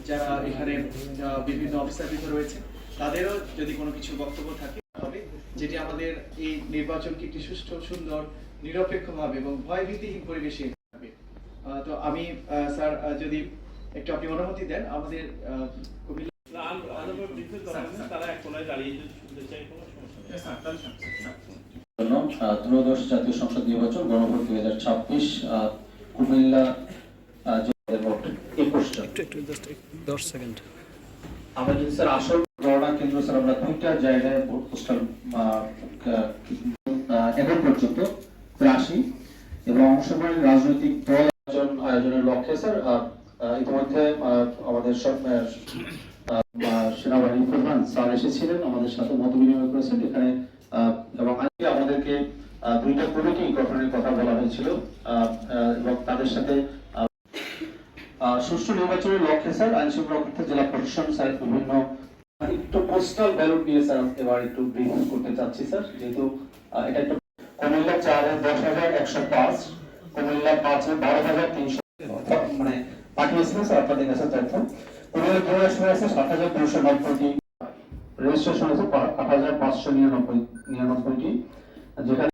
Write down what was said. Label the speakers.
Speaker 1: যারা এখানে বিভিন্ন অফিসারবৃন্দ রয়েছে তাদেরও যদি কোনো কিছু বক্তব্য থাকে হবে, যেটি আমাদের এই নির্বাচনকে একটি সুষ্ঠু, সুন্দর, নিরপেক্ষভাবে এবং ভয়ভীতিহীন পরিবেশে হবে। তো আমি স্যার যদি একটু আপনি অনুমতি দেন, আমাদের
Speaker 2: ত্রয়োদশ জাতীয় সংসদ নির্বাচন গণভোট 2026 কুমিল্লা আমরা যদি স্যার আসল গণনা কেন্দ্র স্যার আমরা 2টা জায়গায় পোস্টাল এখন পর্যন্ত 83 এবং অংশগ্রহণী রাজনৈতিক দল আয়োজনের লক্ষ্যে স্যার ইতিমধ্যে আমাদের সব সেনাবাহিনী প্রধান স্যার এসেছিলেন, আমাদের সাথে মত বিনিময় করেছেন এখানে, এবং আজকে আমাদেরকে 2টা কমিটি গঠনের কথা বলা হয়েছিল এবং তাদের সাথে সুষ্ঠু নির্বাচনের লক্ষ্যে স্যার আইনশৃঙ্খলা রক্ষার্থে জেলা প্রশাসন স্যার বিভিন্ন একটু পোস্টাল ব্যালট নিয়ে স্যার এবার একটু ব্রিফ করতে চাচ্ছি স্যার, যেহেতু এটা একটা কুমিল্লা 4-এ 10,105, কুমিল্লা 5-এ 12,300 মানে পাঠিয়েছিলেন স্যার আপনাদের কাছে তথ্য। কুমিল্লা 2-এ আসলে আছে 7,290টি, রেজিস্ট্রেশন আছে 8,599টি, যেখানে